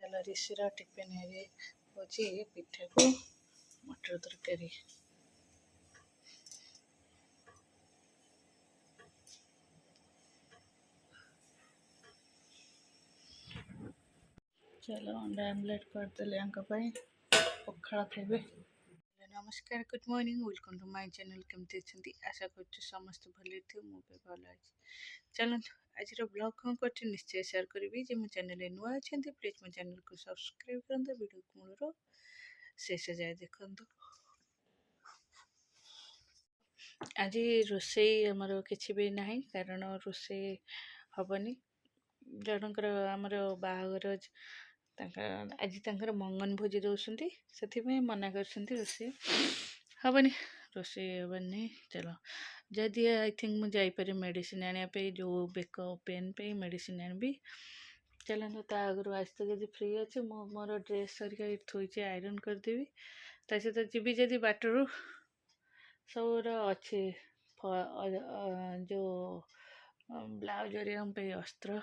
चलो ऋषिर टिफिन हूँ पिठा को मटर तरकारी। चलो अंडा आमलेट करदे पखाड़ खाइबे। नमस्कार, good morning, welcome to my channel. केमती अच्छी आशा कर समस्त भले थे मुझे भल अच्छी। चलो आज ब्लॉग कौन कर निश्चय शेयर करी जे मो चैनल नुआ अच्छा प्लीज मो चैनल को सब्सक्राइब कर वीडियो को मूल शेष जाए देखु। आज रोसई आमर किसी भी ना कारण रोसई हेनी जनकर आमर बाहागर आज मंगन भोजी दौरान से मना कर रोसई हेनी रोसई हेनी। चलो जदि आई थिंक मुझे मेडिसिन आने जो बेक पेन पे मेडिसिन आनी। चलो ता आगु आज तो जब फ्री अच्छे मोर ड्रेस सरिका थोचे आयरन करदेवी ता सहित जी जदि बाटर सब अच्छे जो ब्लाउज पे अस्त्र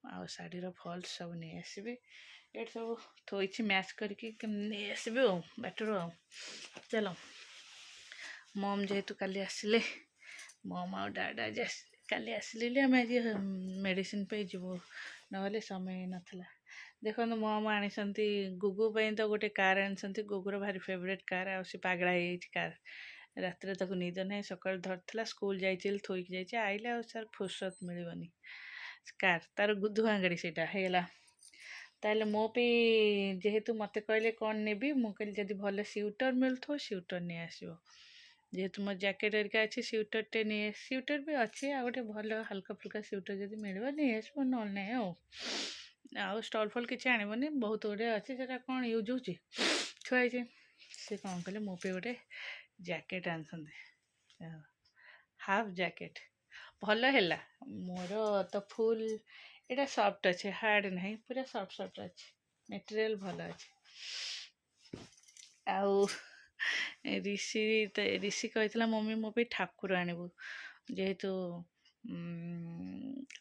आ शाढ़ीर फल्स सब नहीं आसबि ये सब थोड़ी मैच करके नहीं आसबि बाटर। चलो मम जेहेतु काली आसिले मम आ डाडा काली आसिले आम आज मेडिसिन पे जीव ना समय नाला। देखो मम आनी गुगु तो गोटे कार आनी गुगुर भारी फेवरेट कार आसी पागड़ा कार रात तक निद ना सका धरला स्कूल जाइए थोक जाइए आइले सार फुर्सत मिलनी कार तार धुआं गाड़ी से ताले मो पे जेहेतु मत कहले कौन नेबी मुझे जब भल स्वेटर मिलथो स्वेटर नहीं आसो जेहेतु मो जैकेट हरिका अच्छे स्वेटर टे नहीं स्वेटर भी अच्छे आ गए भल हल्का फुल्का स्वेटर जब मिल नहीं आसो ना ना आउ स्टल फल किसी आनबनी बहुत गुड़े अच्छे से कौन यूज हो छुआई से कौन कले मो पे गोटे जैकेट आन हाफ जैकेट भल है मोर तो फुल एटा सॉफ्ट अच्छे हार्ड नहीं पूरा सॉफ्ट सॉफ्ट अच्छे मटेरियल भल अच्छे। आउ ऋषि कहला मम्मी मो पे ठाकुर आणबू जेहेतु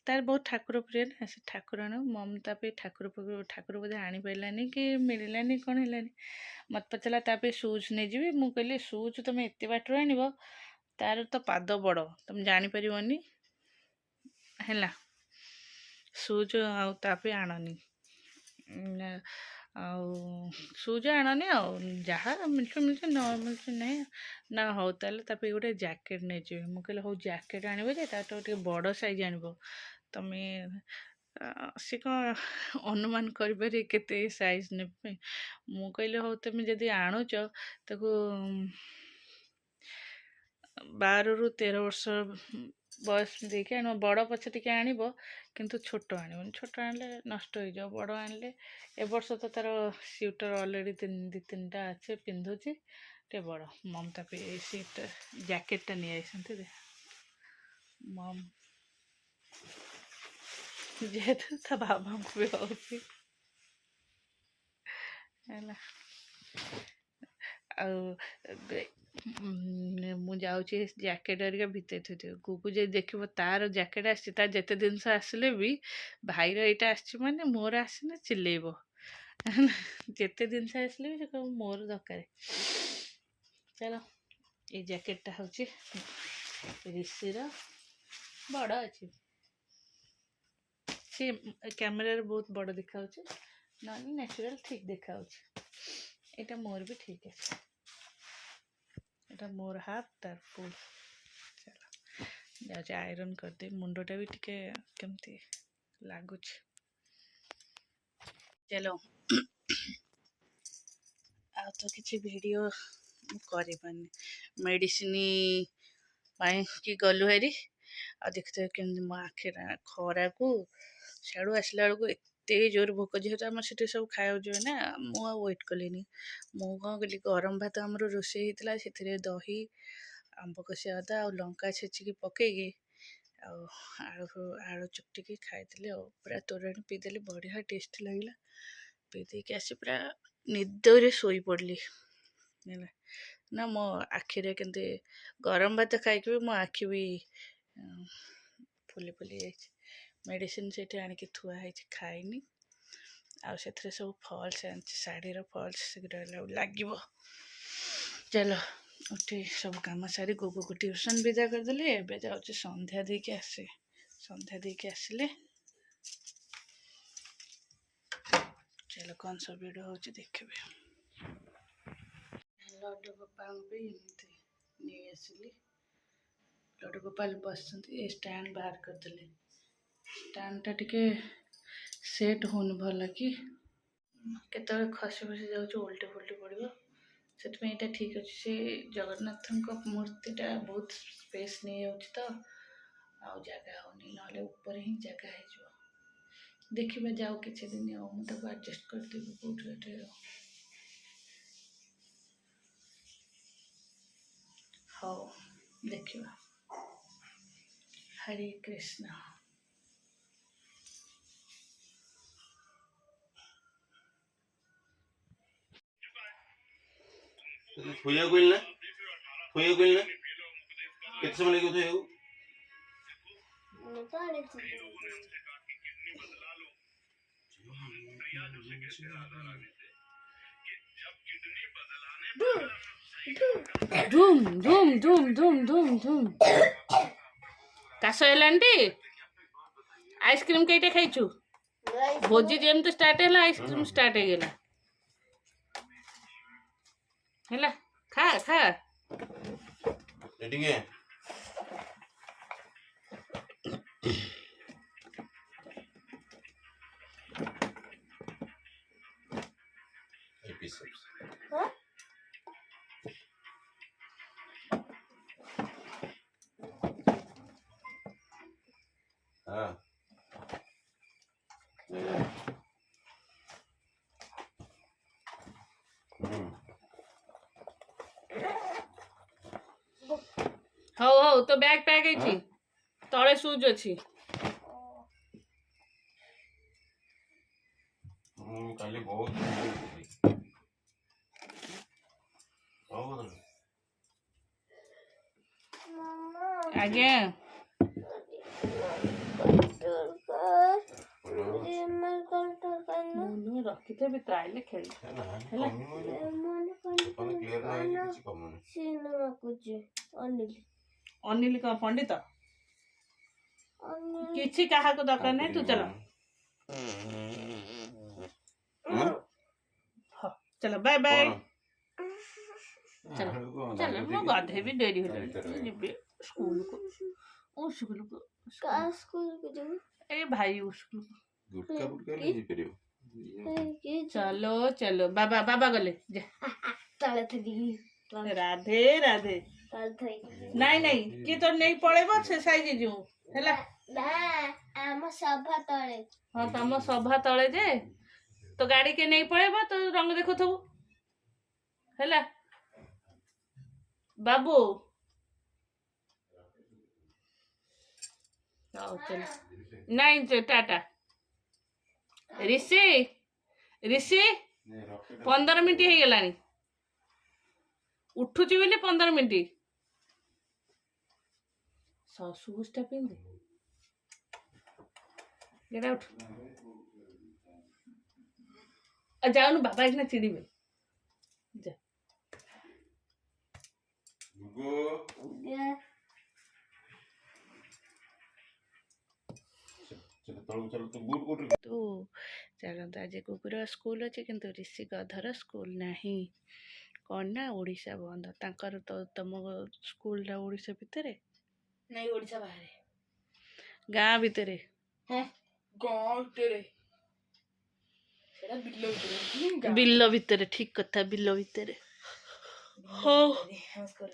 तार बहुत ठाकुर प्रिय ना से ठाकुर आण ममता पे ठाकुर ठाकुर बोधे आनी पारानी कि मिललानी कौन है मत पचला ताप सुज नहीं जी मु कहली सुज तुम एत बाटर आण तार तो पाद बड़ तुम जापर है सुज आताप आणनी सुज आणनी जहाँ मिलचु मिलचु न मिलचु नहीं ना हो ताप गोटे जैकेट नहीं जी मुझे हूँ जैकेट आने तो बड़ साइज आण तुम्हें सी कौन अनुमान करें केते साइज ने मु कहले हो तुम जदि आणुच ताको 12 ରୁ 13 वर्ष बयस देखिए आण बड़ पछे टी आण किंतु छोट आण छोट आने नष्ट हो जाओ बड़ आने ए वर्ष तो तार स्वेटर अलरेडी 2-3टा अच्छे पिंधुची टे बड़ ममता पे सीट जैकेटा नहीं आसते मम जेहेतु ता बाबा को भी होती मु जाऊँगी जैकेट हरिका भितर थी गुगु जो देख तार जैकेट आसी तार जिते जिन आसले भी भाईर यहाँ आस माने मोर आसने चिल्लेब जिते जिन आसले भी कह मोर दरकार। चलो ये जैकेटा हूँ ऋषिर बड़ अच्छे सी कैमेरा बहुत बड़ देखा ना नेचुरल ठीक देखा यहाँ मोर भी ठीक है यहाँ मोर हाफ तार फुल। चलो जाए आयरन करदे मुंडटा भी टिके केमती लगुच। चलो आ तो किसी वीडियो कर मेडिसिन कि गलु हेरी आ देखते केमती मो आखि खरा को सियाड़ू आसला बेलू एते जोर भोक जेहेतु आम से सब खाया जो ना मुझे वेट कली मु कौन कली गरम भात आम रोषे होता से दही आंब कषि अदा आ लंका छेचिकी पकईकि आलू चुपटिकी खाई पूरा तोराणी पीदेली बढ़िया टेस्ट लगे पीदेकी आसी पूरा निदरे शोई पड़ली ना मो आखिरे के गरम भात खाई भी मो आखि भी फुली फुली मेडिसिन से आणिकी थुआ है खाइनी ଆଉ ସେଥିରେ ସବୁ ଫଲ୍ସ ଆଣିଛି, ଶାଢ଼ୀର ଫଲ୍ସ ସେଗୁଡ଼ା ଲାଗିବ। ଚାଲ ଉଠି ସବୁ କାମ ସାରି ଗୁଗୁକୁ ଟ୍ୟୁସନ୍ ବିଦା କରିଦେଲି। ଏବେ ଯାଉଛି ସନ୍ଧ୍ୟା ଦେଇକି ଆସେ, ସନ୍ଧ୍ୟା ଦେଇକି ଆସିଲେ ଚାଲ କ'ଣ ସବୁ ଭିଡ଼ିଓ ହେଉଛି ଦେଖିବେ। ଲଡ଼ୁ ଗୋପାଳଙ୍କ ପାଇଁ ଏମିତି ନେଇ ଆସିଲି। ଲଡ଼ୁ ଗୋପାଳ ବସିଛନ୍ତି, ଏ ଷ୍ଟାଣ୍ଡ ବାହାର କରିଦେଲି। ଷ୍ଟାଣ୍ଡଟା ଟିକେ ସେଟ୍ ହେଉନି ଭଲ କି, କେତେବେଳେ ଖସି ଖସି ଯାଉଛି, ଓଲଟି ଫୁଲଟି ପଡ଼ିବ। ସେଥିପାଇଁ ଏଇଟା ଠିକ୍ ଅଛି। ସେ ଜଗନ୍ନାଥଙ୍କ ମୂର୍ତ୍ତିଟା ବହୁତ ସ୍ପେସ୍ ନେଇଯାଉଛି ତ ଆଉ ଜାଗା ହେଉନି, ନହେଲେ ଉପରେ ହିଁ ଜାଗା ହେଇଯିବ। ଦେଖିବା ଯାଉ କିଛି ଦିନ, ଆଉ ମୁଁ ତାକୁ ଆଡ଼ଜଷ୍ଟ କରିଦେବି କେଉଁଠି ଏଠି। ହଉ ଦେଖିବା। ହରେ କୃଷ୍ଣ। ଶୋଇବାକୁ କହିଲି ନା, ଶୋଇବାକୁ କହିଲି ନା, କେତେ ସମୟ ଲାଗିବ ଶୋଇବାକୁ? ଧୁମ୍ ଧୁମ୍ ଧୁମ୍ ଧୁମ୍ ଧୁମ୍ ଧୁମ୍ କାଶ ହେଲାଣି ଟି? ଆଇସ୍କ୍ରିମ୍ କେଇଟା ଖାଇଛୁ? ଭୋଜି ଯେମିତି ଷ୍ଟାର୍ଟ ହେଲା ଆଇସ୍କ୍ରିମ୍ ଷ୍ଟାର୍ଟ ହେଇଗଲା। ହେଲା ଖା ଖା ଟିକେ ହଉ ହଉ ତ ବ୍ୟାଗ୍ ପ୍ୟାକ୍ ହେଇଛି, ତଳେ ସୁଜ୍ ଅଛି। କାଲି ବହୁତ ଆଜ୍ଞା ରଖିଥିବି ତ ଆଇଲେ ଖେଳି ହେଲା। ଅନିଲ କ'ଣ ପଣ୍ଡିତ? କିଛି କାହାକୁ ଦରକାର ନାହିଁ, ତୁ ଚାଲ ଚଲ ବାଏ ବାଏ। ଚାଲ ଚାଲ ମୁଁ ଗାଧେଇବି, ଡେରି ହେଲାଣି, ଯିବି ସ୍କୁଲକୁ। ଏ ଭାଇ ଚलो ଚलो। ବାବା ବାବା ଗଲେ ରାଧେ ରାଧେ। ନାଇଁ ନାଇଁ କିଏ ତ ନେଇ ପଳେଇବ, ସେ ସାଇଜ ଯିବୁ ହେଲା। ହଁ ତମ ସଭା ତଳେ ଯେ ତ ଗାଡି କିଏ ନେଇ ପଳେଇବ, ତ ରଙ୍ଗ ଦେଖୁଥିବୁ ହେଲା ବାବୁ। ହଉ ଚଲ। ନାଇଁ ଟାଟା। ରିଷି ରିଷି 15 ମିନିଟ୍ ହେଇଗଲାଣି, ଉଠୁଛି ବୋଲି 15 ମିନିଟ୍। ସୁଜଟା ପିନ୍ଧେ, ଗେଟ୍ ଆଉଟ୍। ଯାଉନୁ, ବାବା ଏଇନା ଚିଡ଼ିବେ। ଯା ତୁ ଚାଲନ୍ତୁ। ଆଜି କୁକୁର ସ୍କୁଲ ଅଛି କିନ୍ତୁ ରିଷି ଗଧର ସ୍କୁଲ ନାହିଁ। କ'ଣ ନା ଓଡ଼ିଶା ବନ୍ଦ ତାଙ୍କର। ତ ତମ ସ୍କୁଲଟା ଓଡ଼ିଶା ଭିତରେ? ନାଇଁ ଓଡ଼ିଶା ବାହାରେ, ଗାଁ ଭିତରେ। ଗାଁ ଭିତରେ, ବିଲ ଭିତରେ, ଠିକ କଥା, ବିଲ ଭିତରେ। ହଉ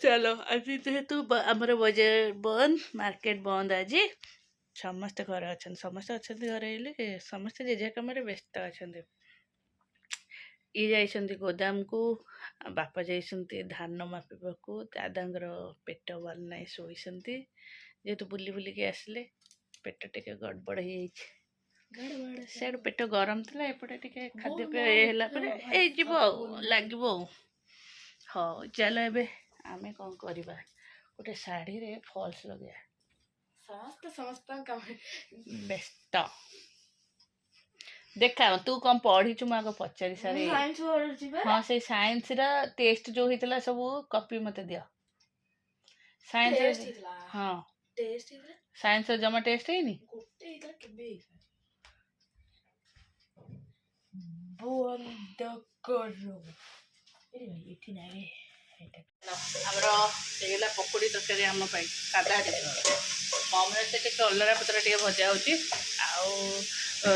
ଚାଲ। ଆଜି ଯେହେତୁ ଆମର ବଜାର ବନ୍ଦ, ମାର୍କେଟ ବନ୍ଦ, ଆଜି ସମସ୍ତେ ଘରେ ଅଛନ୍ତି। ସମସ୍ତେ ଅଛନ୍ତି ଘରେ ହେଲେ ସମସ୍ତେ ଜେଜେ କାମରେ ବ୍ୟସ୍ତ ଅଛନ୍ତି। ଇଏ ଯାଇଛନ୍ତି ଗୋଦାମକୁ, ବାପା ଯାଇଛନ୍ତି ଧାନ ମାପିବାକୁ, ଦାଦାଙ୍କର ପେଟ ଭଲ ନାହିଁ, ଶୋଇଛନ୍ତି। ଯେହେତୁ ବୁଲି ବୁଲିକି ଆସିଲେ ପେଟ ଟିକେ ଗଡ଼ବଡ଼ ହେଇଯାଇଛି। ସିଆଡ଼ୁ ପେଟ ଗରମ ଥିଲା, ଏପଟେ ଟିକେ ଖାଦ୍ୟପେୟ ହେଲା ପରେ ହେଇଯିବ ଆଉ, ଲାଗିବ ଆଉ। ହଉ ଚାଲ ଏବେ ଆମେ କ'ଣ କରିବା, ଗୋଟେ ଶାଢ଼ୀରେ ଫଲ୍ସ ଲଗେଇବା। ସମସ୍ତଙ୍କ ବ୍ୟସ୍ତ देखा तू कौन पढ़ी मु आग पचारि सारे साइंस पढ़ुची बा हाँ से साइंस रा टेस्ट जो होइतला सब कॉपी मते दियो साइंस टेस्ट हितला हाँ टेस्ट हितला साइंस जमा टेस्ट हैनी गोटे हितला केबे बंद करो ए भाई एठी ना रे ଆମର ହେଇଗଲା ପକୁଡ଼ି ତରକାରୀ ଆମ ପାଇଁ ସାଧାରେ ମମିର ଟିକେ କଲରା ପତ୍ର ଟିକେ ଭଜା ହେଉଛି ଆଉ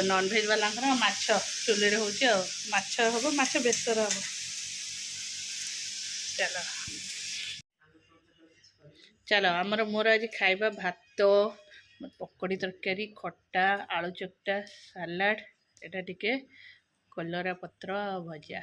ନନଭେଜ୍ ବାଲାଙ୍କର ମାଛ ଚୁଲିରେ ହେଉଛି ଆଉ ମାଛ ହେବ ମାଛ ବେସର ହେବ ଚାଲ ଚାଲ ଆମର ମୋର ଆଜି ଖାଇବା ଭାତ ପକୁଡ଼ି ତରକାରୀ ଖଟା ଆଳୁ ଚକଟା ସାଲାଡ଼ ଏଇଟା ଟିକେ କଲରା ପତ୍ର ଭଜା